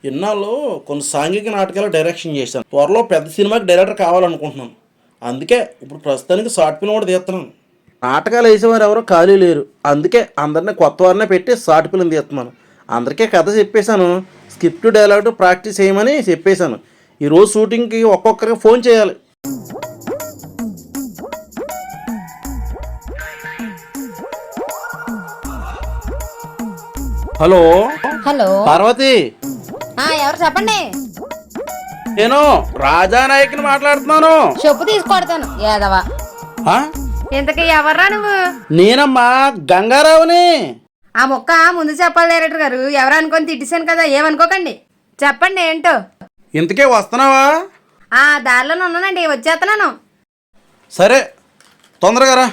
ఇన్నాళ్ళు కొన్ని సాంఘిక నాటకాలు డైరెక్షన్ చేశాను. త్వరలో పెద్ద సినిమాకి డైరెక్టర్ కావాలనుకుంటున్నాను. అందుకే ఇప్పుడు ప్రస్తుతానికి షార్ట్ ఫిల్మ్ కూడా తీస్తున్నాను. నాటకాలు వేసేవారు ఎవరో ఖాళీ లేరు. అందుకే అందరినీ కొత్త వారినే పెట్టి షార్ట్ ఫిల్మ్ తీస్తున్నాను. అందరికీ కథ చెప్పేశాను. స్క్రిప్ట్ డైలాగ్ ప్రాక్టీస్ చేయమని చెప్పేశాను. ఈరోజు షూటింగ్కి ఒక్కొక్కరికి ఫోన్ చేయాలి. హలో హలో పార్వతి, ఎవరు చెప్పండి. నేను రాజానాయకుని మాట్లాడుతున్నాను. చెప్పు తీసుకొడతాను ఏదవా. ఆ? ఇంతకీ ఎవర్రా నువ్వు? నేనమ్మా గంగారావుని. ఆ మొక్క ముందు చెప్పాలి డైరెక్టర్ గారు. ఎవరు అనుకొని తిట్టేశాను కదా, ఏమనుకోకండి. చెప్పండి ఏంటో. ఇంతకే వస్తున్నావా? దారిలోనే ఉన్నానండి, వచ్చేస్తున్నాను. సరే తొందరగా రా.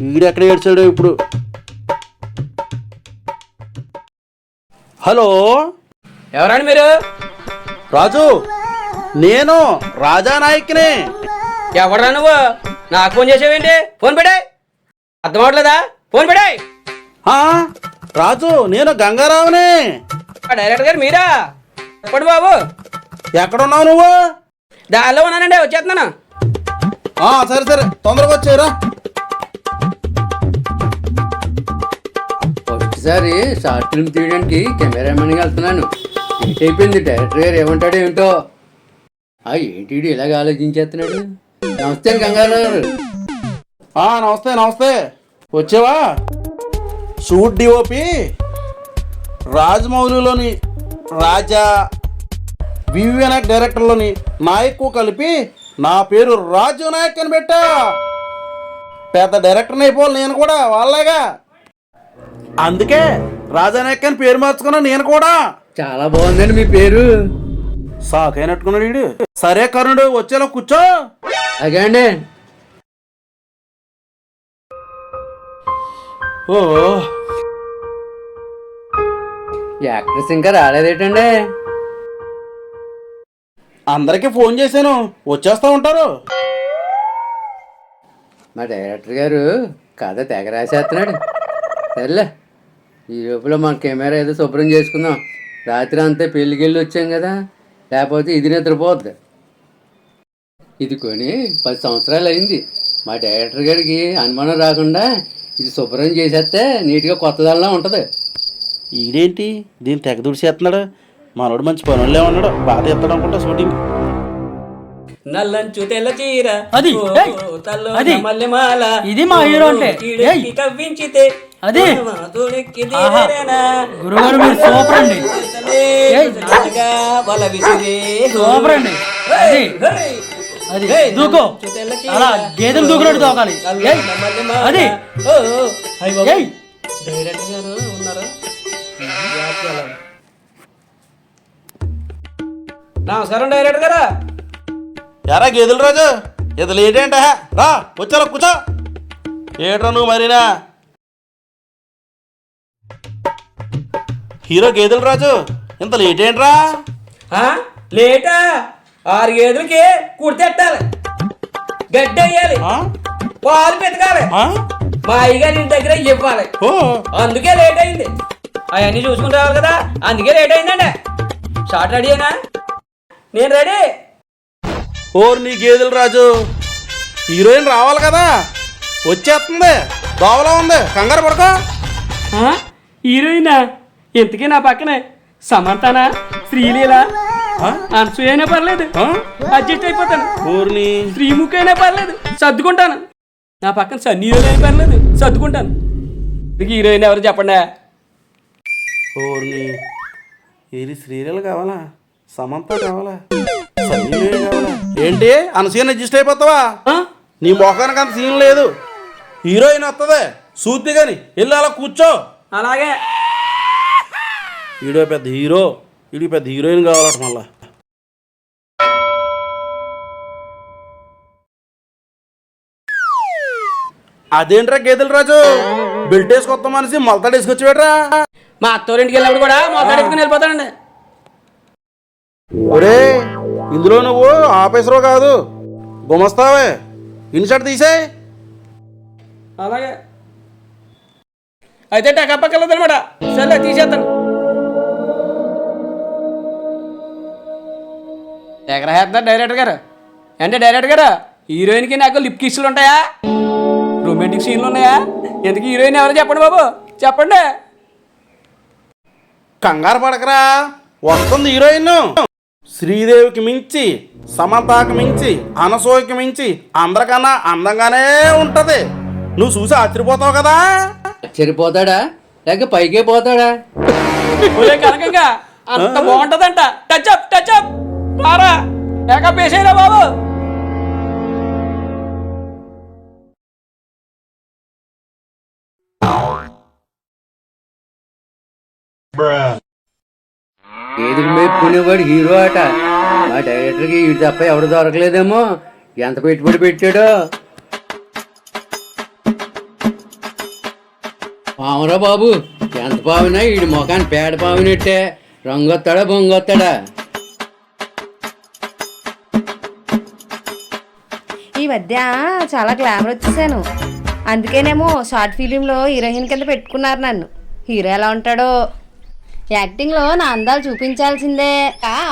వీడు ఎక్కడ ఏడ్చాడు ఇప్పుడు? హలో ఎవరండి మీరు? రాజు, నేను రాజానాయక్ని. ఎవడరా నువ్వు? నాకు ఫోన్ చేసావేంటి? ఫోన్ పెట్టాయి. అర్థం అవట్లేదా? ఫోన్ పెట్టాయి. రాజు, నేను గంగారావుని. డైరెక్టర్ గారు మీరా? చెప్పండి బాబు. ఎక్కడున్నావు నువ్వు? దారిలో ఉన్నానండి, వచ్చేస్తున్నాను. సరే సరే తొందరగా వచ్చేరా. ఒకసారి షార్ట్ ఫిల్మ్ తీయడానికి కెమెరామెన్గా వెళ్తున్నాను. లేట్ అయిపోయింది. డైరెక్టర్ గారు ఏమంటాడో ఏంటో. ఏంటి ఇలాగ ఆలోచించేస్తున్నాడు. నమస్తే గంగారావు గారు. నమస్తే నమస్తే. వచ్చావా? షూట్ డిఓపి రాజమౌళిలోని రాజా, వివిఎన్ఎక్ డైరెక్టర్లోని నాయకు కలిపి నా పేరు రాజు నాయక్ అని పెట్టా. పెద్ద డైరెక్టర్ని అయిపోవాలి నేను కూడా వాళ్ళగా. అందుకే రాజానాయక్ అని పేరు మార్చుకున్నా నేను కూడా. చాలా బాగుందండి మీ పేరు. సాకైనట్టుకున్నాడు వీడు. సరే కరుణుడు, వచ్చేలా కూర్చో. అలాగే అండి. ఓ యాక్ట్రెస్ ఇంకా రాలేదేటండి? అందరికీ ఫోన్ చేశాను, వచ్చేస్తూ ఉంటారు. మా డైరెక్టర్ గారు కథ తెగ రాసేస్తున్నాడు. సర్లే, ఈ లోపల మా కెమెరా ఏదో శుభ్రం చేసుకుందాం. రాత్రి అంతా పెళ్ళికి వెళ్ళి వచ్చాం కదా, లేకపోతే ఇది నిద్రపోద్ది. ఇది కొని 10 సంవత్సరాలు అయింది. మా డైరెక్టర్ గారికి అనుమానం రాకుండా ఇది శుభ్రం చేసేస్తే నీట్గా కొత్తదానిలా ఉంటుంది. ఈడేంటి దీన్ని తెగ దుడిచేస్తున్నాడు? మనోడు మంచి పనుల్లో ఉన్నాడు, బాధ ఎత్తాడు అనుకుంటా షూటింగ్. నల్లంచు తెల్ల చీర, అది, ఓ, ఏయ్, తల్లో అది, మల్లెమాల, ఇది మా హీరో అంటే. కీడెక్కి ఏయ్, కవ్వించితే, అది. తోడెక్కి ఆహా. దిగరేనా, గురుగారు మీరు సూపర్ అండి. ఏయ్, నాగా వల విసిరే, సూపర్ అండి. అది, హేయ్, అది హేయ్, దూకో. నల్లంచు తెల్ల చీర, అలా గేదెలు దూకునట్టు దూకాలి. తల్లో ఏయ్, మల్లెమాల, అది. ఓ, అయ్ బాబోయ్. ఏయ్, డైరెక్టర్ గారు ఉన్నారు. నమస్కారం డైరెక్టర్ గారా. ఎరా గేదెల రాజు, ఇది లేట్ ఏంట? రా వచ్చారా, కూర్చో. ఏట్రా నువ్వు మరీనా? హీరో గేదెల రాజు, ఇంత లేట్ ఏంట్రా? లేటా? 6 గేదెలకి కుడితెట్టాలి, గడ్డి వేయాలి, పాలు పెతకాలి, మా అయ్యగారి ఇంటి దగ్గర ఇవ్వాలి. అందుకే లేట్ అయింది. అవన్నీ చూసుకుని రావాలి కదా, అందుకే లేట్ అయిందండి. షార్ట్ రెడీనా? నేను రెడీ. ఓర్ నీ గేదెల రాజు, హీరోయిన్ రావాలి కదా, వచ్చేస్తుంది. దోవలా ఉంది, కంగారు పడుకో. హీరోయినా? ఇంతకీ నా పక్కనే సమంతనా, శ్రీలీల, అనసూయ అయినా పర్లేదు, అడ్జస్ట్ అయిపోతాను. ఓర్ని శ్రీముఖి అయినా పర్లేదు, సర్దుకుంటాను. నా పక్కన సన్నీలో అయినా పర్లేదు, సర్దుకుంటాను. హీరోయిన్ ఎవరు చెప్పండి? ఓర్ని ఏది శ్రీలీల కావాలా, సమంత కావాలా, సన్నీలే కావాలా? ఏంటి అనసీన్ అడ్జస్ట్ అయిపోతావా? నీ మొఖానికి అంత సీన్ లేదు. హీరోయిన్ వస్తుంది సూత్తి కానీ వెళ్ళి అలా కూర్చో. అలాగే. ఈడో పెద్ద హీరో, ఈడికి పెద్ద హీరోయిన్ కావాలట మళ్ళా. అదేంట్రా గేదెల రాజు, బెల్ట్ వేసుకొత్త మనిషి మొలతాడు వేసుకొచ్చేవాడ్రా? మా అత్తోరింటికి వెళ్ళినప్పుడు కూడా మొదలెట్టుకుని వెళ్ళిపోతానండి. ఒరే, ఇందులో నువ్వు ఆఫీసరు కాదు, గుమస్తావే. ఇన్షర్ట్ తీసే. అలాగే. అయితే టకాపక్కర్లేదు అనమాట. సరే తీసేస్తాను. ఎక్కడ వేస్తున్నారు డైరెక్టర్ గారు? అంటే డైరెక్టర్ గారు, హీరోయిన్కి నాకు లిప్ కిస్సులు ఉంటాయా, రొమాంటిక్ సీన్లు ఉన్నాయా? ఎందుకు హీరోయిన్ ఎవరో చెప్పండి బాబు, చెప్పండి. కంగారు పడకరా, వస్తుంది హీరోయిన్. శ్రీదేవికి మించి, సమంతకి మించి, అనసూయకి మించి అందరికన్నా అందంగానే ఉంటది. నువ్వు చూసి ఆశ్చర్యపోతావు కదా. ఆశ్చర్యపోతాడా లేక పైకే పోతాడా? ఒరే కనకంగా అంత బాగుంటదంట. టచ్అప్ టచ్అప్ రారా, మేకప్ వేసేయరా బాబు. ఏదికి మేపుకునేవాడు హీరో అట. మా డైరెక్టర్కి ఇటు తప్ప ఎవడు దొరకలేదేమో. ఎంత పెట్టుబడి పెట్టాడో. పావురా బాబు, ఎంత పావునా ఈడి ముఖాన్ని పేడ పావినట్టే. రంగొత్తాడా బొంగొత్తాడా? ఈ మధ్య చాలా గ్లామర్ వచ్చేసాను, అందుకేనేమో షార్ట్ ఫిలింలో హీరోయిన్ కింద పెట్టుకున్నారు నన్ను. హీరో ఎలా ఉంటాడో. యాక్టింగ్లో నా అందాలు చూపించాల్సిందే,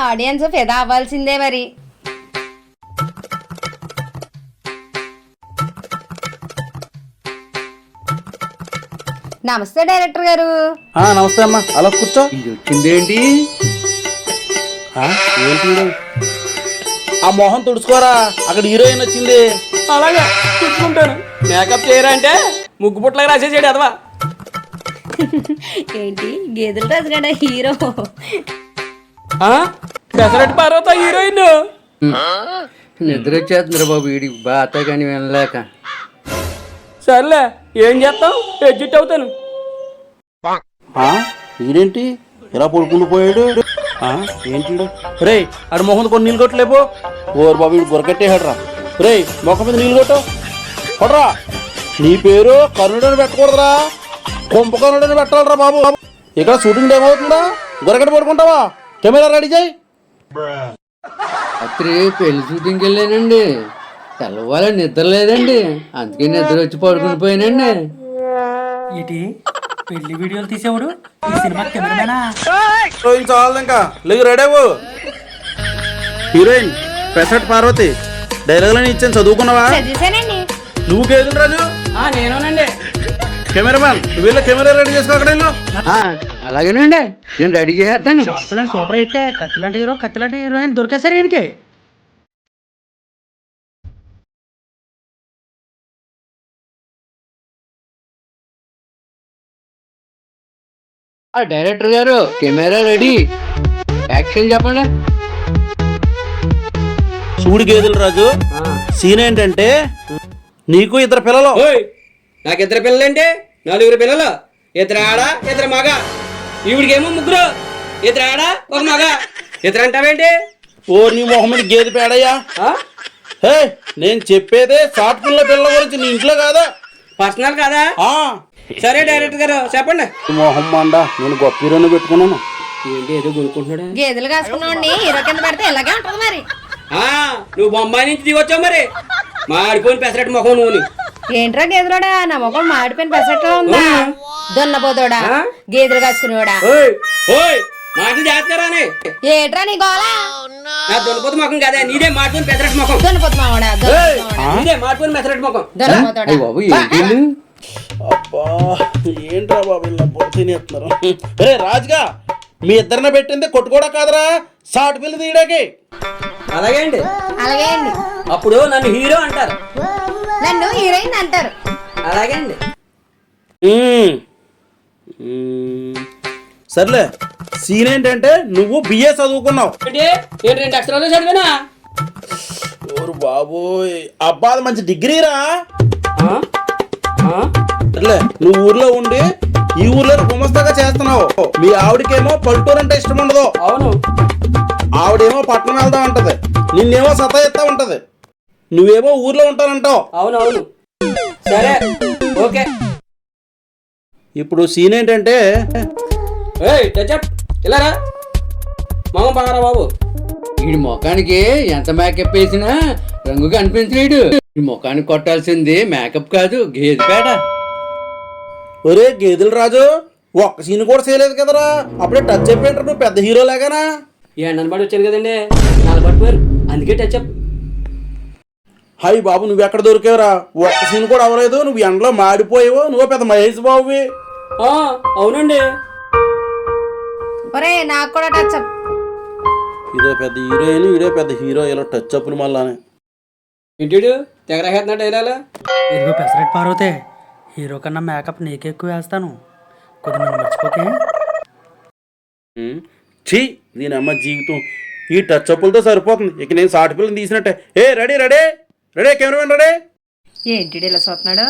ఆడియన్స్ ఫిదా అవ్వాల్సిందే మరి. నమస్తే డైరెక్టర్ గారు. నమస్తే అమ్మా, అలా కూర్చో. ఇది వచ్చిందేంటి? ఏంటి ఆ మొహం తుడుచుకోరా, అక్కడ హీరోయిన్ వచ్చింది. అలాగే చూసుకుంటాను. మేకప్ చేయరా అంటే ముగ్గు పుట్లకి రాసేసాడు అదవా. ఏంటి గేదెల రాజుగాడ హీరో? పెసరట్టు పార్వత హీరోయిన్. నిద్ర వచ్చేస్తుందిరా బాబు వీడికి బాత కానీ వినలేక. సర్లే ఏం చేస్తాం, ఎడ్జిట్ అవుతాను. ఈడేంటి ఇలా పడుకుంటూ పోయాడు? ఏంటి రే, ఆడు మొహం కొన్ని నీళ్ళు కొట్టలేపో. ఓరు బాబు వీడు బొరకట్టేహాడు రా. రే మొక్క మీద నీళ్ళు కొట్టు, కొడరా. నీ పేరు కర్ణుడని పెట్టకూడదురా, కుంభకర్ణుడని పెట్టాలరా బాబు. ఇక్కడ షూటింగ్ ఏమవుతుందా? గొరకట్ట పడుకుంటావా? కెమెరా రెడీ చేయి. రాత్రి పెళ్లి షూటింగ్కి వెళ్ళానండి. తెల్లవాళ్ళ నిద్ర లేదండి, అందుకే నిద్ర వచ్చి పడుకుని పోయానండి. ఇటీ పెళ్లి వీడియోలు తీసేవాడు ఈ సినిమా కెమెరామేనా? చాలు ఇంకా లేవు, రెడీ అవ్వు. హీరోయిన్ పెసరట్ పార్వతి. డైలాగులని ఇచ్చాను, చదువుకున్నావా? చదివేశానండి. నువ్వు కేజులు రాజు. నేనేనండి. కెమెరామ్యాన్ నువ్వు వెళ్ళి కెమెరా రెడీ చేసుకో. అక్కడ వెళ్ళు. అలాగేనండి, నేను రెడీ చేస్తాను. సూపర్ అయితే కత్తిలాంటి హీరోయిన్ దొరికేసారు ఈయనకి. డైరెక్టర్ గారు కెమెరా రెడీ, యాక్షన్ చెప్పండి. చూడు గేదెలు రాజు, సీన్ ఏంటంటే నీకు ఇద్దరు పిల్లలు. నాకు ఇద్దరు పిల్లలంటే 4 పిల్లలు. ఇద్దరు ఆడ ఇద్దరు మగ. ఈవిడికేమో 3. ఇద్దరు ఆడ ఒక మగ. ఇద్దరు అంటావేంటి? ఓ నీ మొహమ్మద్ గేదె పేడయ్యా. హే నేను చెప్పేదే షార్ట్ ఫిల్మ్ పిల్లల గురించి, నీ ఇంట్లో కాదా? పర్సనల్ కాదా? సరే డైరెక్టర్ గారు చెప్పండి. మొహమ్మండ నేను గొప్ప హీరోని పెట్టుకున్నాను. ఏంటి ఏదో కొనుక్కుంటున్నాడా? గేదెలు కాసుకున్నాండి హీరో కింద పెడితే ఇలాగే ఉంటది మరి. నువ్వు బొంబాయి నుంచి దిగొచ్చావు మరి. మాడిపోయిన పెసరట్టు ముఖం నువ్వు. ఏంట్రా గేదెలోడా, నా ముఖం మాడిపోయిన పెసరట్లో ఉందా? దున్నపోతోడా, గేదెలు కాసుకునేవాడా. మాటలు చేస్తారానే? ఏట్రా నీ గోలా? నా దున్నపోతు ముఖం కదా, నీదే మాడిపోయిన పెసరట్టు ముఖం. దున్నపోతు మావాడా, నీదే మాడిపోయిన పెసరట్టు ముఖం. దున్నపోతోడా. బాబు ఏంటి? అబ్బా ఏంట్రా బాబు ఇలా తినేస్తున్నారు. రే రాజుగా, మీ ఇద్దరిని పెట్టింది కొట్టుకోడా కాదురా, షార్ట్ ఫిల్మ్ తీయడానికి. అలాగే అండి. అలాగే అండి. అప్పుడు నన్ను హీరో అంటారు, నన్ను హీరోయిన్ అంటారు. అలాగే అండి. సర్లే, సీన్ ఏంటంటే నువ్వు బిఏ చదువుకున్నావు. నేను 2 అక్షరాలు చదివినా. ఓరు బాబోయ్, అబ్బా అది మంచి డిగ్రీరా. సర్లే, నువ్వు ఊర్లో ఉండి ఈ ఊర్లో గుమస్తాగా చేస్తున్నావు. మీ ఆవిడకేమో పల్లెటూరు అంటే ఇష్టం ఉండదు. అవును. ఆవిడేమో పట్టణం వెళ్తా ఉంటది, నిన్నేమో సతాయిస్తా ఉంటది. నువ్వేమో ఊర్లో ఉంటానంటావు. అవునవును. సరే ఓకే. ఇప్పుడు సీన్ ఏంటంటే ఇలా రా మామ బాగారా బాబు. వీడి ముఖానికి ఎంత మేకప్ వేసినా రంగు కనిపించలేడు. ఈ ముఖానికి కొట్టాల్సింది మేకప్ కాదు, గేదె పేడ. ఒరే గేదెల రాజు ఒక్క సీన్ కూడా చేయలేదు కదరా, అప్పుడే టచ్ అయిపోయింటారు నువ్వు పెద్ద హీరో లాగానా. ఎండను పడి వచ్చాను కదండి, నలబడిపోయారు, అందుకే టచ్ అప్. హాయ్ బాబు నువ్వు ఎక్కడ దొరికావురా, ఒక్క సీన్ కూడా అవ్వలేదు, నువ్వు ఎండలో మాడిపోయావు, నువ్వు పెద్ద మహేష్ బాబువి. అవునండి. ఒరే నాకు కూడా టచ్ అప్. ఇదే పెద్ద హీరోయిన్, ఇదే పెద్ద హీరో, ఇలా టచ్ అప్లు మళ్ళానే. ఇంటిడు తెగరాహేస్తున్నా డైలాలా. ఇదిగో పెసరెట్ పార్వతే, హీరో కన్నా మేకప్ నీకే ఎక్కువ వేస్తాను, కొద్దిగా నన్ను మర్చిపోకే. ఛీ దీని అమ్మ జీవితం ఈ టచ్ అప్పులతో సరిపోతుంది, ఇక నేను సాటి పిల్లని తీసినట్టే. ఏ ready ready ready cameraman ready. ఏంటి ఇలా చూస్తున్నాడు?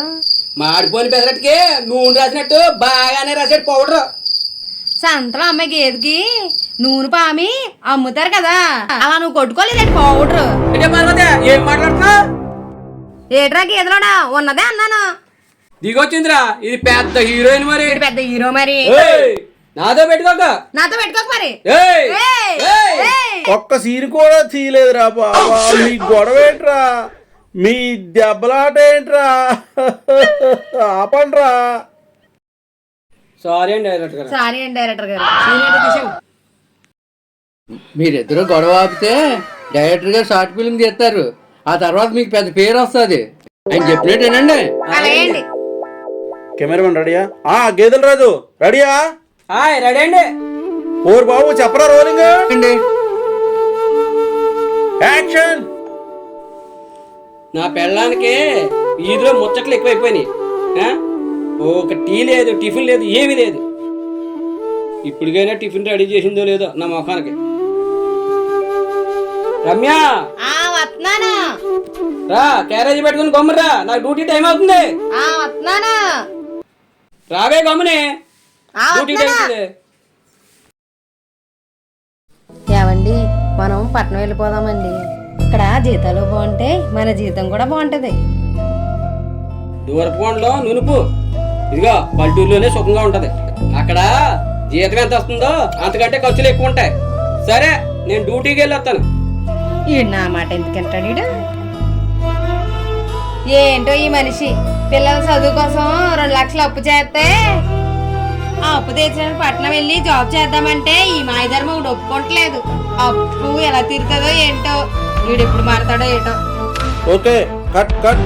మాడిపోయిన పెసరట్టుకి నూనె రాసినట్టు బాగానే రాసాడు పౌడర్. సంతలో అమ్మాయి గేదెకి నూనె పామి అమ్ముతారు కదా, అలా నువ్వు కొట్టుకోలేదండి పౌడర్. అంటే పార్వతి ఏం మాట్లాడుతున్నా? ఏట్రా గేదెలోడా ఉన్నదే అన్నాను. దిగొచ్చిందిరా, ఇది పెద్ద హీరోయిన్ మరి. వీడు పెద్ద హీరో మరి. ఏయ్, నాతో పెట్టుకోక. నాతో పెట్టుకోక మరి. ఏయ్, ఏయ్, ఏయ్. ఏయ్. ఒక్క సీన్ కూడా తీయలేదురా బాబా, మీ గొడవ ఏంట్రా, మీ దెబ్బలాట ఏంట్రా, ఆపండ్రా. సారీ అండి డైరెక్టర్ గారు. సారీ అండి డైరెక్టర్ గారు. మీరిద్దరూ గొడవ ఆపితే డైరెక్టర్ గారు షార్ట్ ఫిల్మ్ తీస్తారు, ఆ తర్వాత మీకు పెద్ద పేరు వస్తుంది. ఆయన చెప్పినట్టేనండి. అలాగేండి. కెమెరామెన్ రెడీయా? గేదెల రాజు రెడీయా? రెడీ అండి. ఓరు బాబు చెప్పరా రోలింగ్ అండి యాక్షన్. నా పెళ్ళానికి ఈదులో ముచ్చట్లు ఎక్కువైపోయినాయి. ఒక టీ లేదు, టిఫిన్ లేదు, ఏమీ లేదు. ఇప్పటికైనా టిఫిన్ రెడీ చేసిందో లేదో నా మొఖానికి. రమ్య వస్తున్నాను. రా, క్యారేజీ పెట్టుకుని గమ్మురా, నాకు డ్యూటీ టైం అవుతుంది. వస్తున్నాను. రావే గమ్ముని, డ్యూటీ టైం అవుతుంది. ఏవండి మనం పట్నం వెళ్ళిపోదామండి, ఇక్కడ జీతాలు బాగుంటాయి, మన జీతం కూడా బాగుంటది. దూరపోంలో నునుపు, ఇదిగో పల్లెటూరులోనే సుఖంగా ఉంటది. అక్కడ జీతం ఎంత వస్తుందో అంతకంటే ఖర్చులు ఎక్కువ ఉంటాయి. సరే నేను డ్యూటీకి వెళ్ళి వస్తాను. ఈడు నా మాట ఎందుకంటాడు ఈడు? ఏంటో ఈ మనిషి, పిల్లల చదువు కోసం 2 లక్షలు అప్పు చేస్తే ఆ అప్పు తీర్చడానికి పట్నం వెళ్ళి జాబ్ చేద్దామంటే ఈ మాయధర్మం ఒకటి ఒప్పుకోవట్లేదు. అప్పు ఎలా తీరుతుందో ఏంటో, వీడు ఎప్పుడు మారతాడో ఏంటో. Okay cut cut.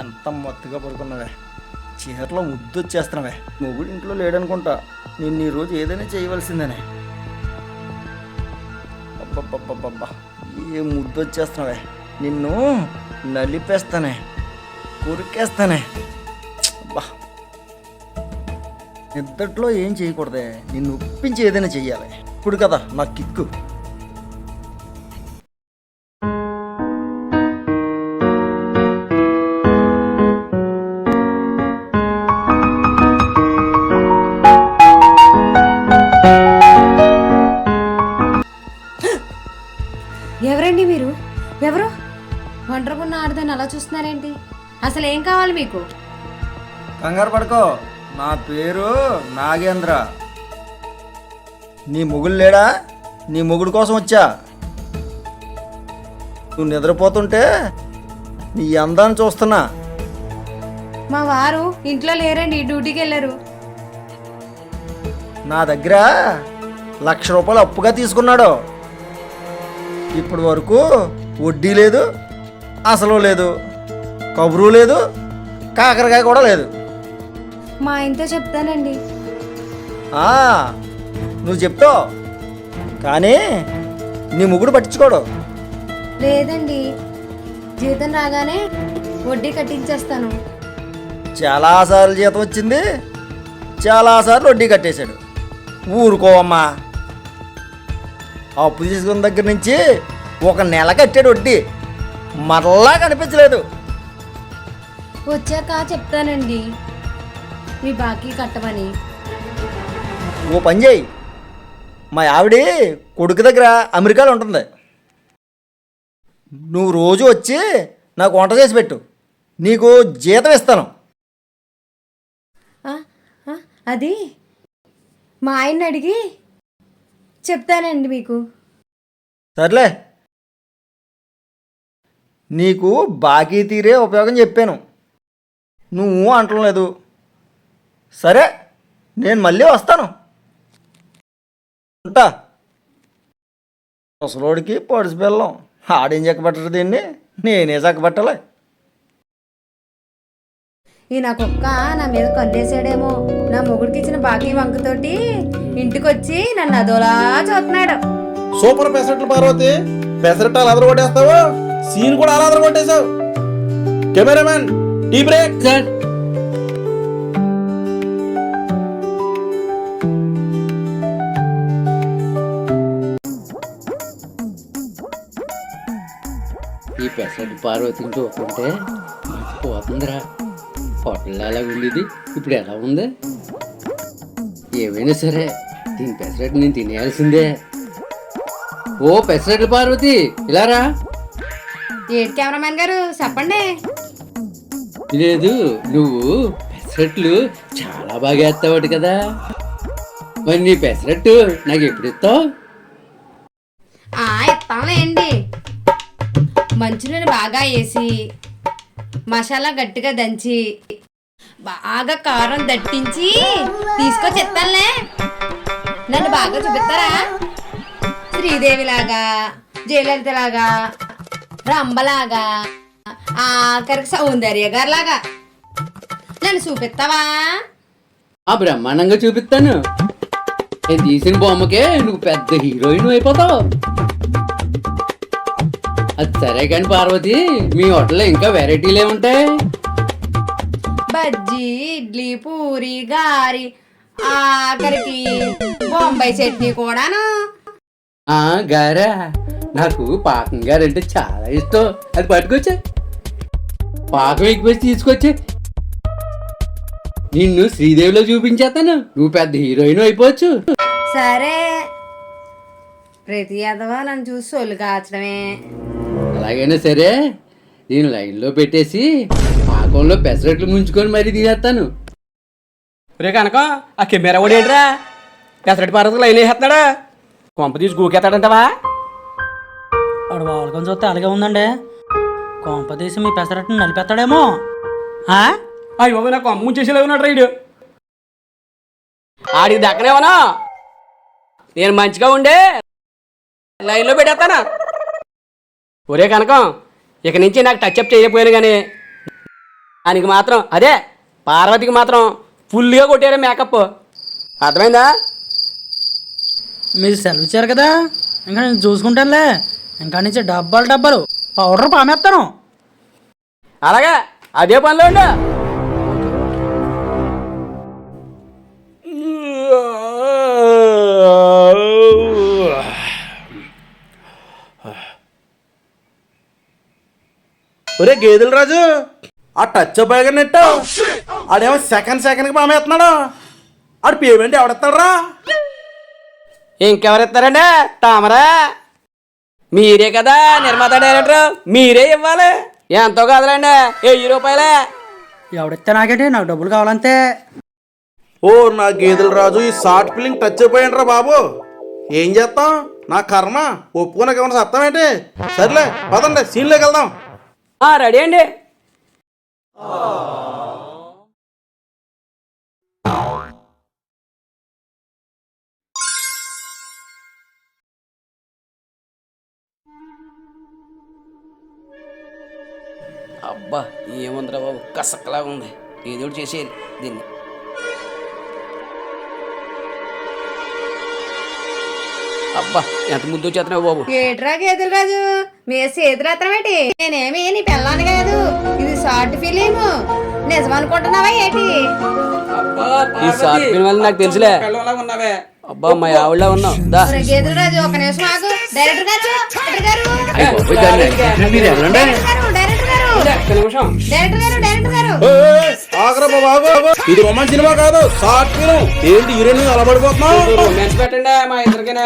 ఎంత మొత్తగా పడుకున్నావే, చీరలో ముద్దు వచ్చేస్తున్నావే. మొగుడు ఇంట్లో లేడనుకుంటా, నేను ఈరోజు ఏదైనా చేయవలసిందేనే. అబ్బబ్బబ్బబ్బబ్బా ఏ ముద్దు వచ్చేస్తున్నావే, నిన్ను నలిపేస్తానే, కొరికేస్తానే. అబ్బా నిద్దట్లో ఏం చేయకూడదే, నిన్ను ఒప్పించి ఏదైనా చెయ్యాలి. ఇప్పుడు కదా నా కిక్కు. ఎవరండి మీరు? ఎవరు? ఒంటరిగున్న ఆడదాన్ని అలా చూస్తున్నారేంటి? అసలు ఏం కావాలి మీకు? కంగారు పడుకో, నా పేరు నాగేంద్ర. నీ మొగుడు లేడా? నీ మొగుడు కోసం వచ్చా. నువ్వు నిద్రపోతుంటే నీ అందాన్ని చూస్తున్నా. మా వారు ఇంట్లో లేరండి, డ్యూటీకి వెళ్ళారు. నా దగ్గర 1,00,000 రూపాయలు అప్పుగా తీసుకున్నాడు. ఇప్పటి వరకు వడ్డీ లేదు, అసలు లేదు, కబురు లేదు, కాకరకాయ కూడా లేదు. మా ఆయనతో చెప్తానండి. నువ్వు చెప్తావు కానీ నీ మొగుడు పట్టించుకోడు. లేదండి, జీతం రాగానే వడ్డీ కట్టించేస్తాను. చాలాసార్లు జీతం వచ్చింది, చాలాసార్లు వడ్డీ కట్టేశాడు. ఊరుకోవమ్మా, అప్పు తీసుకున్న దగ్గర నుంచి 1 నెల కట్టాడు వడ్డీ, మరలా కనిపించలేదు. వచ్చాక చెప్తానండి మీ బాకీ కట్టమని. ఓ పని చేయి, మా ఆవిడ కొడుకు దగ్గర అమెరికాలో ఉంటుంది. నువ్వు రోజు వచ్చి నాకు వంట చేసి పెట్టు, నీకు జీతం ఇస్తాను. అది మా ఆయన్ని అడిగి చెప్తానండి మీకు. సర్లే, నీకు బాకీ తీరే ఉపయోగం చెప్పాను, నువ్వు అంటలేదు. సరే, నేను మళ్ళీ వస్తాను. ఉంటా. ముసలోడికి పొడిసి బెల్లం, ఆడేం చెక్కబట్టరు, దీన్ని నేనే చక్కబట్టాలి. ఈ నా కుక్క నా మీద కన్నేసాడేమో. నా మొగుడికి ఇచ్చిన బాకీ వంకతోటి ఇంటికి వచ్చి నన్ను అదోలా చూస్తున్నాడు. సూపర్ పెసరట్లు పార్వతి. పెసరట్టు అలా అదరగొట్టేస్తావు, సీన్ కూడా అలా అదరగొట్టేశావు. Cameraman tea break. సార్, ఈ పెసరట్టు పార్వతిని చూస్తుంటే మనసు పోతుందిరా. హోటల్లో ఎలా ఉండేది, ఇప్పుడు ఎలా ఉంది? ఏమైనా సరే దీని పెసరట్టు నేను తినేయాల్సిందే. ఓ పెసరట్టు పార్వతి, ఇలా రా. ఏడు కెమెరామెన్ గారు చెప్పండి. లేదు, నువ్వు పెసరట్లు చాలా బాగా వేస్తావాడు కదా, మరి నీ పెసరట్టు నాకు ఎప్పుడు ఇస్తావు? ఇస్తాంలేండి. మంచినీళ్ళు బాగా వేసి మసాలా గట్టిగా దంచి బాగా కారం దట్టించి తీసుకొచ్చి ఇస్తానులే. నన్ను బాగా చూపిస్తారా? శ్రీదేవిలాగా, జయలలితలాగా, రంభలాగా, ఆఖరికి సౌందర్య గారిలాగా నన్ను చూపిస్తావా? ఆ బ్రహ్మాండంగా చూపిస్తాను. నేను తీసిన బొమ్మకే నువ్వు పెద్ద హీరోయిన్ అయిపోతావు. అది సరే కానీ పార్వతి, మీ హోటల్లో ఇంకా వెరైటీలు ఏముంటాయి? బజ్జీ, ఇడ్లీ, పూరి, గారి, ఆఖరికి బొంబాయి చట్నీ కూడాను. గారా, నాకు పాకం గారంటే చాలా ఇష్టం. అది పట్టుకొచ్చా, పాకం ఎక్కువ తీసుకొచ్చే. నిన్ను శ్రీదేవిలో చూపించేస్తాను, నువ్వు పెద్ద హీరోయిన్ అయిపోవచ్చు. సరే, ప్రతి యాదవా నన్ను చూసి సొల్లు కాచడమే. అలాగైనా సరే, నేను లైన్లో పెట్టేసి పాకంలో పెసరట్లు ముంచుకొని మరీ తినేస్తాను. రే కనుక ఆ కెమెరా కూడా ఏంట్రా పెసరటి పార్వతికి లైన్ వేసేస్తున్నాడా? కొంప తీసి గూకెత్తాడంటావా? వాడు వాళ్ళకొని చూస్తే అలాగే ఉందండి. కొంప తీసి మీ పెసరట్టును నలిపేస్తాడేమో. అయ్యో నా కొంప ముంచేసేలా ఉన్నాడు రైడు. ఆడికి దక్కనేవనా, నేను మంచిగా ఉండే లైన్లో పెట్టేస్తానా? ఒరే కనకం, ఇక నుంచి నాకు టచ్అప్ చేయకపోయాను కానీ దానికి మాత్రం అదే పార్వతికి మాత్రం ఫుల్గా కొట్టారు మేకప్. అర్థమైందా? మీరు సెలవు ఇచ్చారు కదా, ఇంకా నేను చూసుకుంటానులే. ఇంకా నుంచి డబ్బాలు పౌడర్ పామేస్తాను. అలాగా, అదే పనిలో ఉండు. ఒరే గేదెల రాజు, ఆ టచ్ బాగా నెట్టు. ఆడేమో సెకండ్కి పామేస్తున్నాడు. ఆడు పేమెంట్ ఎవడెత్తాడు? ఇంకెవరిస్తారండి? తామరా? మీరే కదా నిర్మాత డైరెక్టర్, మీరే ఇవ్వాలి. ఎంతో కాదులండి, 1000 రూపాయలే. ఎవడిస్తే నాకేంటి, నాకు డబ్బులు కావాలంతే. ఓ నా గేదెల రాజు, ఈ షార్ట్ ఫిల్లింగ్ టచ్ అయిపోయిండ్రా బాబు. ఏం చేస్తాం, నా కర్మ. ఒప్పుకున్నాక ఏమన్నా చెప్తాం ఏంటి? సర్లే పదండి, సీన్లోకి వెళ్దాం. రెడీ అండి. అబ్బా ఏముందిరా బాబు, కసక్కలాగా ఉంది. ఏదో ఒకటి చేసేయాలి దీన్ని. అబ్బా ఎంత ముందు వచ్చేస్తున్నావు బాబు. ఏట్రా గేదెల రాజు, మీ చేతురాత్రం ఏంటి? నేనేమి నీ పిల్లని కాదు, ఇది షార్ట్ ఫిలిం. నిజం అనుకుంటున్నావా ఏంటి? ఈ షార్ట్ ఫిల్మ్ వల్ల నాకు తెలుసులే. అబ్బా మా ఆవిడ ఉన్నావు దా. గేదెల రాజు ఒక నిమిషం ఆగు. డైరెక్టర్ గారు, డైరెక్టర్ గారు, అయ్య బాబోయ్, దాన్ని అడిగినట్లు మీరు ఎవరండి? డైరెక్టర్ గారు, ఒక్క నిమిషం. డైరెక్టర్ గారు ఆగ్రా బాబు, ఇది రొమాన్స్ సినిమా కాదు, షార్ట్ ఫిల్మ్. ఏంటి హీరోయిన్ అలా పడిపోతున్నావు? రొమాన్స్ పెట్టండి మా ఇద్దరికైనా.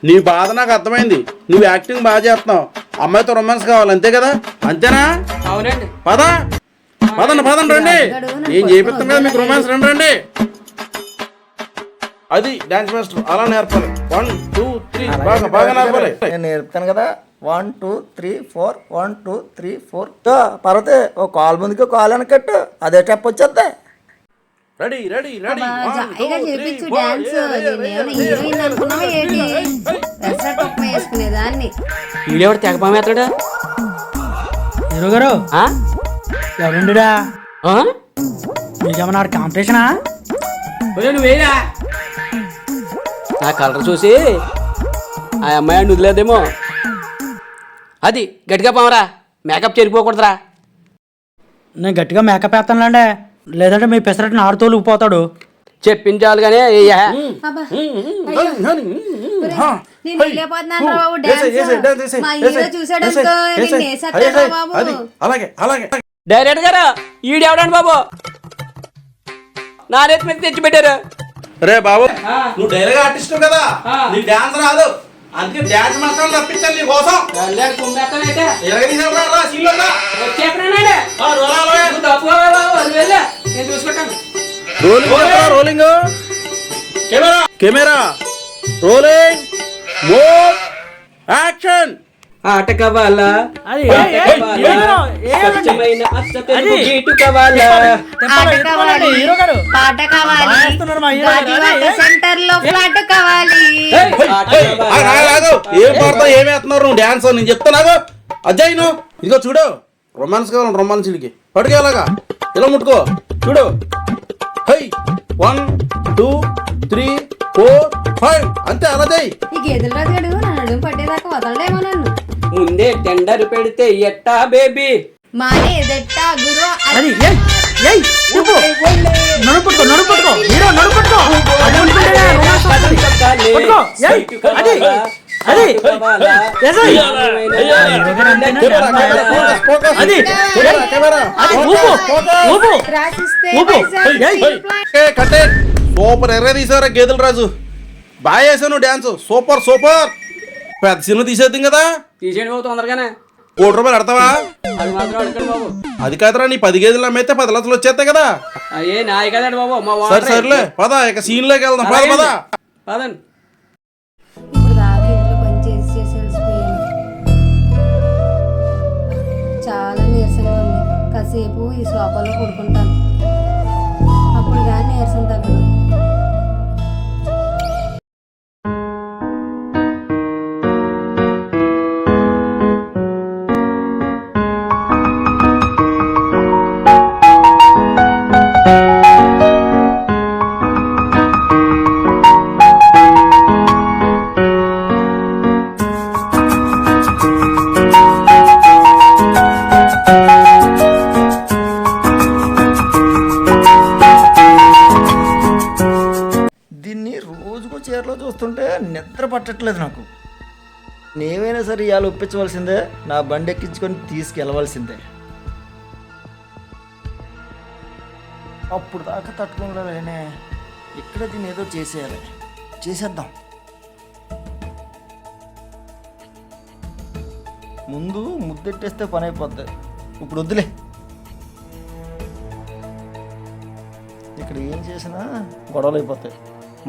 నీ బాధ నాకు అర్థమైంది. నువ్వు యాక్టింగ్ బాగా చేస్తున్నావు, అమ్మాయితో రొమాన్స్ కావాలి అంతే కదా? అంతేనా? అవునండి. పదండి రండి, నేను చేపిస్తాను కదా మీకు రొమాన్స్. రండి. అది డాన్స్ మాస్టర్ అలా నేర్పాలి. 1 2 3 బాగా నేర్పాలి. నేను నేర్పుతాను కదా. 1 2 3 4 1 2 3 4 పర్వతే ఓ కాల్ ముందుకు కాల్ వెనకట్టు, అదే స్టెప్ వచ్చేద్దా. రెడీ. జాయిగా చేపించు డాన్స్. హీరోయిన్ అనుకున్నావా ఏంటి? దసరా టొప్ప వేసుకునేదాన్ని. వీడెవడు తెగపామేస్తాడు? హీరో గారు ఎవరండిడా? మీకేమన్నా కాంపిటీషనా? నువ్వేనా? నా కలర్ చూసి ఆ అమ్మాయి వదిలేదేమో. అది గట్టిగా పామరా, మేకప్ చెరిపోకూడదురా. నేను గట్టిగా మేకప్ వేస్తానులేండి, లేదంటే మీ పెసరట్ని ఆడుతోలుకుపోతాడు. చెప్పించాలి కానీ నేను వెళ్ళిపోతున్నాను రా బాబు డాన్స్. మా హీరో చూసాడు అనుకో, నేను వేసేస్తాను బాబు. అలాగే. డైరెక్టర్ గారు ఈడెవడండి బాబు, నా రేపు మీద తెచ్చి పెట్టారు. రే బాబు, నువ్వు డైలాగ్ ఆర్టిస్ట్ కదా, నీ డాన్స్ రాదు, అందుకే డాన్స్ మాత్రం తప్పించాలి నీ కోసం. Rolling camera rolling mode action. ఆట కావాలా, స్వచ్ఛమైన అచ్చ తెలుగు గీటు కావాలా, ఆట కావాలి, పాట కావాలి, గాజువాక సెంటర్ లో ఫ్లాట్ కావాలి. ఏం పాడతావు, ఏమి వేస్తున్నారు నువ్వు డాన్స్? నేను చెప్తాను అజయ్. నువ్వు ఇదిగో చూడు, రొమాన్స్ కావాలి, రొమాన్స్ ఇలికి పట్టుకేలాగా ఇలా ముట్టుకో చూడు. 1 2 3 4 5 అంతే, అలా చేయి. ఈ గేదెల రాజుగాడు నా నడుము పట్టేదాకా వదలడేమో నన్ను. ముందే టెండర్ పెడితే ఎట్టా బేబీ, మానే ఎదట్టా గురు. అది నడుపుట్టుకో హీరో నడుపుట్టుకో. అది ఉంటుంటేనే romance వస్తుంది. పట్టుకో, అది సూపర్ ఎర్ర తీసారా గేదెల రాజు, బాగా చేసాను డాన్స్, సూపర్. పెద్ద సినిమా తీసేద్దాం కదా. తీసేయండి బాబు తొందరగానే. 1 కోటి రూపాయలు పెడతావా? అది మాత్రం అడగండి బాబు. అది కాదురా, నీ 10 గేదెలు అమ్మైతే 10 లక్షలు వచ్చేస్తాయి కదా. అయ్యే నాయ కదండి బాబు, మా సర్లే పద, ఇక సీన్ లోకి వెళ్దాం. పద పదండి. ఇప్పుడు దాకా ఇంట్లో పని చేసి వెళ్ళిపోయాను. చాలా నీరసంగా ఉంది. కాసేపు ఈ సోఫాలో పడుకుంటాను, అప్పుడు కానీ నీరసం తగ్గదు. చీరలో చూస్తుంటే నిద్ర పట్టట్లేదు నాకు. నేమైనా సరే ఇవాళ ఒప్పించవలసిందే, నా బండి ఎక్కించుకొని తీసుకెళ్ళవలసిందే. అప్పుడు దాకా తట్టుకోలేనే, ఇక్కడ దీన్ని ఏదో చేసేద్దాం. ముందు ముద్దెట్టేస్తే పని అయిపోద్ది, ఇప్పుడు వద్దులే. ఇక్కడ ఏం చేసినా గొడవలు అయిపోతాయి.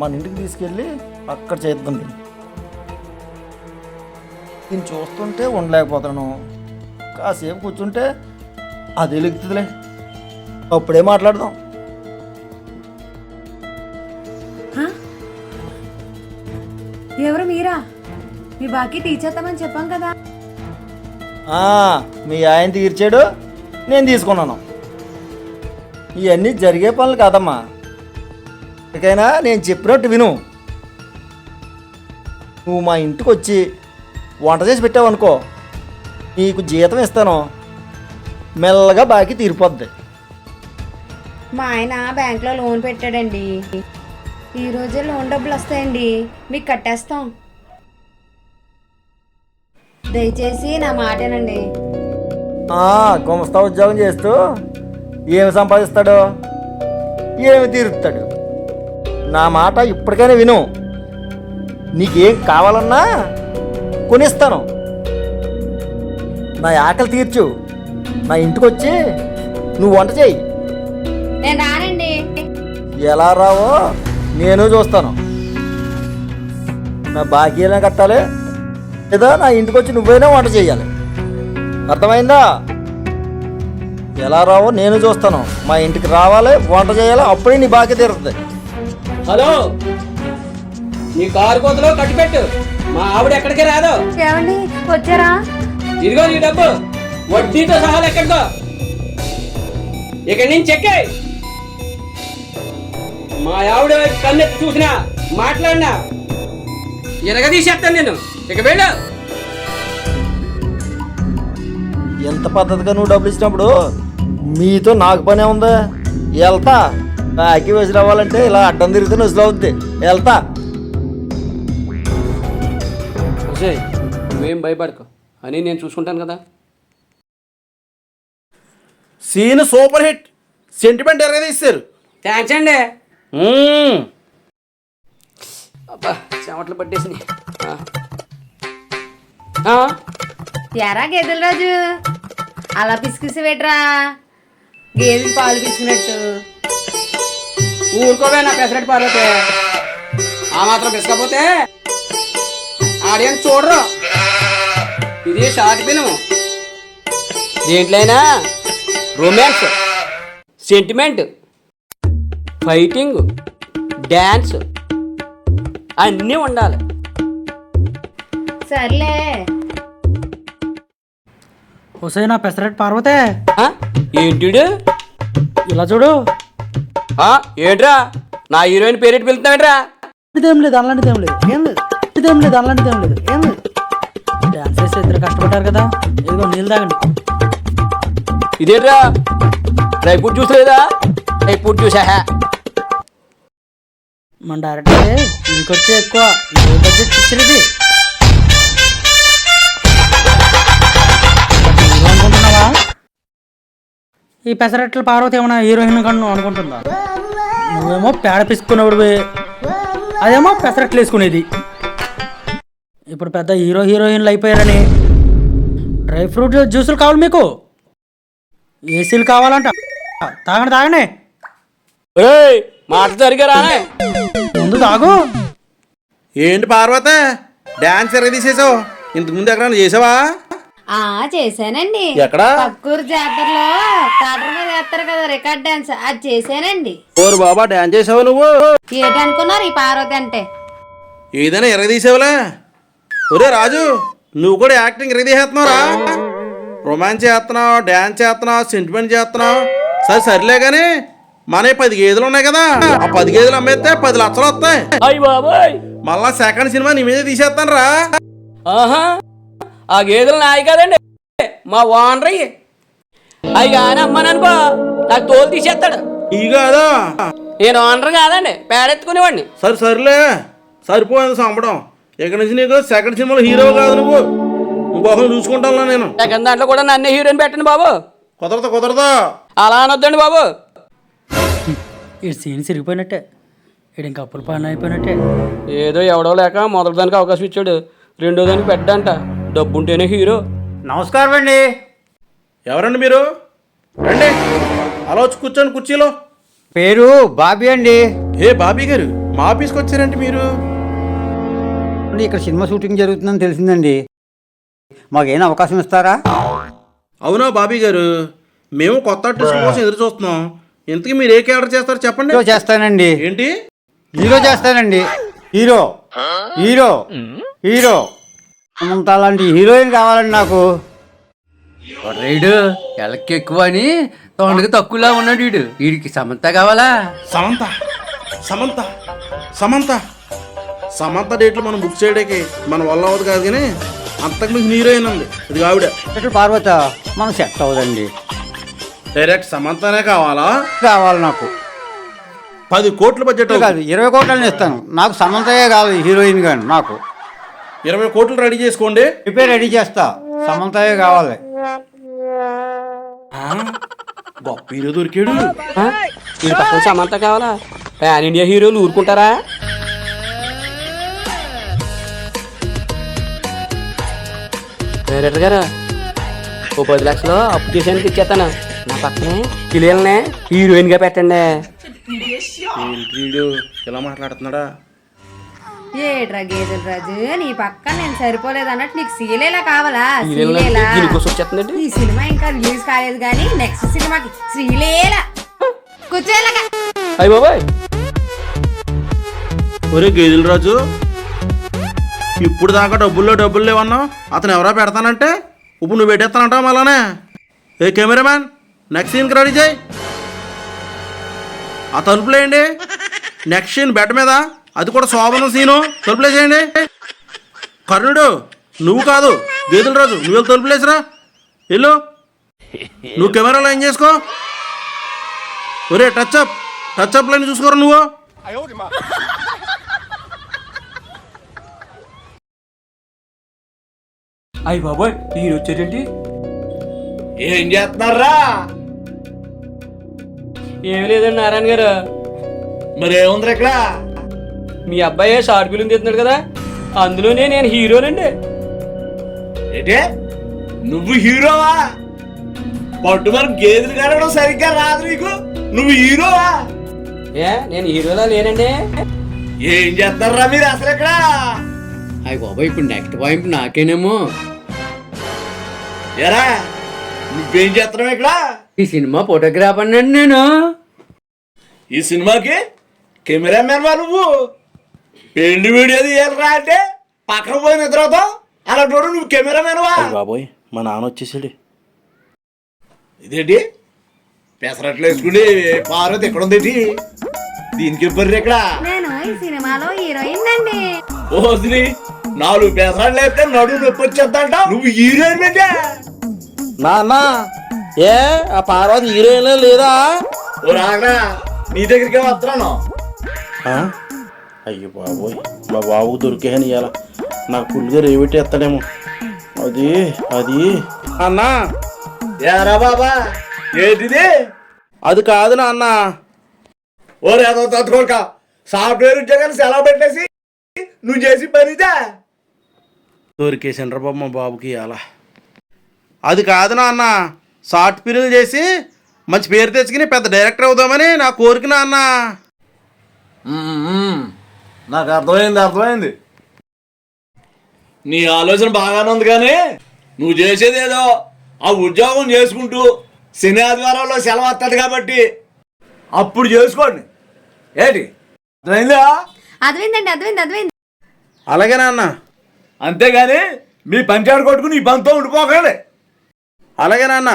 మన ఇంటికి తీసుకెళ్ళి అక్కడ చేద్దాం. దీన్ని చూస్తుంటే ఉండలేకపోతాను, కాసేపు కూర్చుంటే అది వెలుగుతుందిలే, అప్పుడే మాట్లాడదాం. ఎవరు మీరా? మీ బాకీ తీర్చేద్దామని చెప్పాం కదా. మీ ఆయన తీర్చాడు, నేను తీసుకున్నాను. ఇవన్నీ జరిగే పనులు కాదమ్మా. ఇకైనా నేను చెప్పినట్టు విను. నువ్వు మా ఇంటికి వచ్చి వంట చేసి పెట్టావు అనుకో, నీకు జీతం ఇస్తాను, మెల్లగా బాకీ తీరిపోద్ది. మా ఆయన బ్యాంక్లో లోన్ పెట్టాడండి, ఈ రోజే లోన్ డబ్బులు వస్తాయండి, మీకు కట్టేస్తాం. దయచేసి నా మాటేనండి. గుమస్తా ఉద్యోగం చేస్తూ ఏమి సంపాదిస్తాడు, ఏమి తీరుస్తాడు? నా మాట ఇప్పటికైనా విను. నీకేం కావాలన్నా కొనిస్తాను. నా ఆకలి తీర్చు. నా ఇంటికి వచ్చి నువ్వు వంట చేయి. నేను రానండి. ఎలా రావో నేను చూస్తాను. నా బాకీ ఎలా కట్టాలి, లేదా నా ఇంటికి వచ్చి నువ్వైనా వంట చేయాలి. అర్థమైందా? ఎలా రావో నేను చూస్తాను. మా ఇంటికి రావాలి, వంట చేయాలి, అప్పుడే నీ బాకీ తీరుతుంది. హలో, నీ కారు కోతలో కట్టిపెట్టు. మా ఆవిడ ఎక్కడికి రాదు. ఏమండి వచ్చారా? ఇదిగో నీ డబ్బు, వడ్డీతో సహా ఎక్కడికో. ఇక్కడి నుంచి చెక్కే. మా ఆవిడ వైపు కన్నెత్తి చూసినా మాట్లాడినా ఎరగదీసేస్తాను నేను. ఇక వెళ్ళు. ఎంత పద్ధతిగా నువ్వు డబ్బులు ఇచ్చినప్పుడు మీతో నాకు పనే ఉంది. వెళ్తా. బాకీ వసూలు అవ్వాలంటే ఇలా అడ్డం తిరిగితే వసూలు అవుద్ది. వెళ్తా. నువ్వేం భయపడకు అని నేను చూసుకుంటాను కదా. Scene super hit. సెంటిమెంట్ ఎరగదీశారు. థ్యాంక్స్ అండి. అబ్బా చెమటలు పట్టేసినాయి. ఎరా గేదెల రాజు, అలా పిసికిసి పెట్టరా, గేదెలు పాలు పిసికినట్టు. ఊరుకోవే నా పెసరట్టు పార్వతే. ఆ మాత్రం పిసకపోతే ఆడియన్స్ చూడరు. ఇది షార్ట్ ఫిల్మ్. దేంట్లైనా రొమాన్స్, సెంటిమెంట్, ఫైటింగ్, డ్యాన్స్ అన్నీ ఉండాలి. సర్లే. హుసేన్ నా పెసరట్టు పార్వతే, ఏంటిడు ఇలా చూడు. ఏంట్రా నా హీరోయిన్ పేరెట్ పిలుతున్నావేంట్రా? ఇదేం లేదు, అలాంటిది ఏం లేదు, ఏం లేదు. ఇదేం లేదు, అలాంటిది ఏం లేదు, ఏం లేదు. డ్యాన్స్ చేసి ఇద్దరు కష్టపడ్డారు కదా, ఇదిగో నీళ్ళు తాగండి. ఇదేంట్రా డ్రై ఫ్రూట్ జ్యూస్ లేదా? డ్రై ఫ్రూట్ జ్యూసా? మన డైరెక్టర్ మీకు వచ్చే ఎక్కువ లో బడ్జెట్ పిక్చర్ ఇది. అనుకుంటున్నావా ఈ పెసరట్ల పార్వతి ఏమన్నా హీరోయిన్ కన్నా అనుకుంటుందా? నువ్వేమో పేడ పిసుకునేవాడివి, అదేమో పెసరట్లు వేసుకునేది. ఇప్పుడు పెద్ద హీరోయిన్లు అయిపోయారని డ్రై ఫ్రూట్ జ్యూసులు కావాలి మీకు, ఏసీలు కావాలంట. తాగండి తాగండి. మాట జరిగారా? ముందు తాగు. ఏంటి పార్వత, డాన్స్ ఎరగదీసేసావు? ఇంతకుముందు ఎక్కడైనా చేసావా? చేశానండి. ఎక్కడ? పక్కూరు జాతరలో థియేటర్ మీద వేస్తారు కదా రికార్డ్ డాన్స్, అది చేశానండి. ఓరు బాబా, డాన్స్ చేసావు నువ్వు? ఏంటనుకున్నారు ఈ పార్వతి అంటే? ఏదైనా ఎరగదీసావులే. ఒరే రాజు, నువ్వు కూడా యాక్టింగ్ ఎరగదీసేస్తున్నావురా. రొమాన్స్ చేస్తున్నావు, డాన్స్ చేస్తున్నావు, సెంటిమెంట్ చేస్తున్నావు. సర్లే కానీ మన 10 గేదెలు ఉన్నాయి కదా, ఆ 10 గేదెలు అమ్మేస్తే 10 లక్షలు వస్తాయి. అయ్య బాబోయ్, మళ్ళా సెకండ్ సినిమా నీ మీదే తీసేస్తాను రా. ఆహా, ఆ గేదెలు నాయి కదండి, మా ఓనర్ అయ్యి. అవి కానీ అమ్మాననుకో నాకు తోలు తీసేస్తాడు. ఈ కాదా? నేను ఓనర్ కాదండి, పేడెత్తుకునేవాడిని. సర్లే, సరిపోయింది సంపడం. ఇక్కడ నుంచి నీకు సెకండ్ సినిమాలో హీరో కాదు, నువ్వు ఇంకొకరు చూసుకుంటాను నేను. సెకండ్ దాంట్లో కూడా నన్నే హీరోయిన్ పెట్టండి బాబు. కుదరదా? అలా అనొద్దండి బాబు. ఈ సీన్ సిరిగిపోయినట్టే, ఇది ఇంకా అప్పుల పని అయిపోయినట్టే. ఏదో ఎవడో లేక మొదటి దానికి అవకాశం ఇచ్చాడు, రెండో దానికి పెట్టంట. డబ్బుంటేనే హీరో. నమస్కారం అండి. ఎవరండి మీరు? రండి, అలా వచ్చి కూర్చోండి కుర్చీలో. పేరు బాబీ అండి. ఏ బాబీ గారు, మా ఆఫీస్కి వచ్చారంటే మీరు? ఇక్కడ సినిమా షూటింగ్ జరుగుతుందని తెలిసిందండి, మాకేమైనా అవకాశం ఇస్తారా? అవునా బాబీ గారు, మేము కొత్త ఆర్టిస్టుల కోసం ఎదురు చూస్తున్నాం. ఇంతకీ మీరు ఏ క్యారెక్టర్ చేస్తారు చెప్పండి. హీరో చేస్తానండి. ఏంటి? హీరో చేస్తానండి. హీరో హీరో హీరో అంత అలాంటి హీరోయిన్ కావాలండి నాకు. రైడు ఎలక్కి ఎక్కువ అని తొండకి తక్కువలా ఉన్నాడు వీడు. వీడికి సమంత కావాలా? సమంత సమంత సమంత సమంత డేట్లు మనం బుక్ చేయడానికి మన వల్ల అవ్వదు కాదు, కానీ అంతకు మీకు హీరోయిన్ ఉంది, ఇది ఆవిడ. పార్వత మనం సెట్ అవ్వదండి. డైరెక్ట్ సమంతనే కావాలా? కావాలి నాకు. 10 కోట్ల బడ్జెట్ కాదు, 20 కోట్లని ఇస్తాను. నాకు సమంతయే కావాలి హీరోయిన్ కానీ. నాకు 20 కోట్లు రెడీ చేసుకోండి. రిపేర్ రెడీ చేస్తా, సమంతయే కావాలి. గొప్ప హీరో దొరికాడు. ఈ పక్కన సమంత కావాలా? పాన్ ఇండియా హీరోలు ఊరుకుంటారా? డైరెక్టర్ గారు ఓ 10 లక్షలు అప్పు చేసానికి ఇచ్చేస్తాను. నా పక్కనే పిల్లల్ని హీరోయిన్ గా పెట్టండి. వీడు ఇలా మాట్లాడుతున్నాడా? ఏట్రా గేదెల రాజు, నీ పక్కన నేను సరిపోలేదు అన్నట్టు నీకు సీలేలా కావాలా? సీలేలా? దీనికోసం వచ్చేస్తుందండి. ఈ సినిమా ఇంకా రిలీజ్ కాలేదు కానీ నెక్స్ట్ సినిమాకి శ్రీలేలా కూర్చోలేక. అయ్య బాబాయ్, ఒరే గేదెల రాజు, ఇప్పుడు దాకా డబ్బులు లేవన్నావు. అతను ఎవరో పెడతానంటే ఇప్పుడు నువ్వు పెట్టేస్తానంటావు మళ్ళానే. ఏ కెమెరామ్యాన్, నెక్స్ట్ సీన్కి రెడీ చేయి. ఆ తలుపులేయండి. నెక్స్ట్ సీన్ బెడ్ మీద, అది కూడా శోభనం సీను. తలుపులేసేయండి. కర్ణుడు నువ్వు కాదు, గేదెల రాజు నువ్వు వెళ్ళి తలుపులేసిరా. వెళ్ళు, నువ్వు కెమెరాలో ఏం చేసుకో. ఒరే టచ్అప్ లైన్ చూసుకోరా నువ్వు. అయ్య బాబాయ్, హీరో వచ్చారేంటి? ఏం చేస్తున్నారా? ఏమి లేదండి నారాయణ గారు, మరి ఏముంది ఇక్కడ? మీ అబ్బాయి షార్ట్ ఫిల్మ్ తీస్తున్నాడు కదా, అందులోనే నేను హీరోనండి. ఏంటే నువ్వు హీరోవా? పట్టుమని గేదెలు కడగడం సరిగ్గా రాదు నీకు. నువ్వు హీరోవా? ఏ నేను హీరోలా లేనండి. ఏం చేస్తారా మీరు అసలు ఇక్కడ? అయ్యి బాబాయ్, ఇప్పుడు నెక్స్ట్ పాయింట్ నాకేనేమో. ఎరా నువ్వేం చేస్తున్నావు ఇక్కడ? ఈ సినిమా ఫోటోగ్రాఫర్ అండి నేను. ఈ సినిమాకి కెమెరామెన్ వా నువ్వు? పెళ్లి వీడియో తీయాలరా అంటే పక్కన పోయి నిద్రవుతావు. అలాంటి నువ్వు కెమెరామెన్ వా? బాబోయ్, మా నాన్న వచ్చేసాడు. ఇదేంటి పెసరట్లు వేసుకుని పార్వతి ఎక్కడ ఉందేంటి? దీనికి బర్రె ఇక్కడ. నేను ఈ సినిమాలో హీరోయిన్ అండి. ఓసిని 4 పెసరట్లు వేస్తే నడుము నొప్పి వచ్చేద్దంట. నువ్వు హీరోయిన్ అంటే? నాన్న, ఏ ఆ పార్వతి హీరోయిన్ లేదా? ఓ రాగరా, నీ దగ్గరికి వస్తున్నాను. అయ్యో బాబోయ్, మా బాబుకు దొరికేయని ఇవాళ నాకు ఫుల్గా రేవెట్టేస్తాడేమో. అది అన్నా. ఏరా బాబా, ఏంటిది? అది కాదు నాన్న. ఓ రేదో తట్టుకోక సాఫ్ట్వేర్ ఉద్యోగాన్ని సెలవు పెట్టేసి నువ్వు చేసి పనిదా? దొరికేసిండ్రా బాబు మా బాబుకి ఇవాళ. అది కాదు నాన్న, షార్ట్ ఫిల్మ్ చేసి మంచి పేరు తెచ్చుకుని పెద్ద డైరెక్టర్ అవుదామని నా కోరిక నాన్న. నాకు అర్థమైంది. నీ ఆలోచన బాగానే ఉంది, కానీ నువ్వు చేసేది ఏదో ఆ ఉద్యోగం చేసుకుంటూ శని ఆదివారంలో సెలవు వస్తాడు కాబట్టి అప్పుడు చేసుకోండి. ఏంటి అర్థమైందా? అర్థమైంది. అలాగే నాన్న. అంతేగాని మీ పంచాడు కొట్టుకుని ఈ బంతో ఉండిపోకండి. అలాగే నాన్న,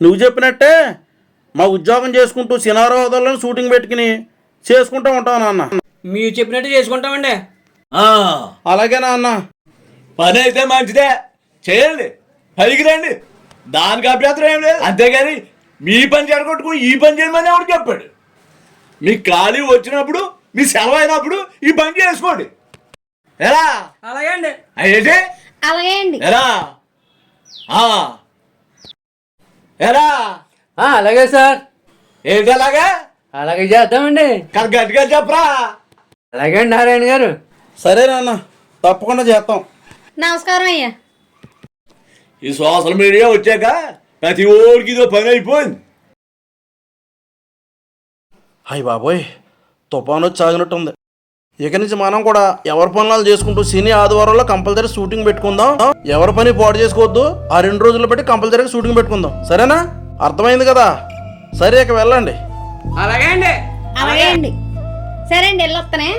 నువ్వు చెప్పినట్టే మా ఉద్యోగం చేసుకుంటూ శనివారం హోదాల్లో షూటింగ్ పెట్టుకుని చేసుకుంటూ ఉంటావు నాన్న. మీరు చెప్పినట్టు చేసుకుంటామండి. అలాగే నాన్న. పని అయితే మంచిదే, చేయండి, పైకి రండి. దానికి అభ్యంతరం ఏం లేదు. అంతేగాని మీ పని చెడగొట్టుకుని ఈ పని చేయమని ఎవరు చెప్పాడు? మీకు ఖాళీ వచ్చినప్పుడు, మీ సెలవు అయినప్పుడు ఈ పని చేసుకోండి. ఎలా? అలాగే అండి. ఏంటి అలాగే అండి. ఎలా? ఎలా? అలాగే సార్, ఏంటి అలాగా? అలాగే చేద్దామండి. గట్టిగా చెప్పరా. అలాగే అండి నారాయణ గారు. సరే నాన్న, తప్పకుండా చేస్తాం. నమస్కారం అయ్యా. ఈ సోషల్ మీడియా వచ్చాక ప్రతి ఊరికి ఇదో పని అయిపోయింది. హాయ్ బాబోయ్, తుఫాను వచ్చి ఆగినట్టుంది. ఇక నుంచి మనం కూడా ఎవరి పనులు చేసుకుంటూ శని ఆదివారంలో కంపల్సరీ షూటింగ్ పెట్టుకుందాం. ఎవరి పని పాడు చేసుకోవద్దు. ఆ 2 రోజులు బట్టి కంపల్సరీగా షూటింగ్ పెట్టుకుందాం. సరేనా? అర్థమైంది కదా? సరే, ఇక వెళ్ళండి. అలాగే అండి. అలాగే అండి. సరే అండి, వెళ్ళొస్తానే.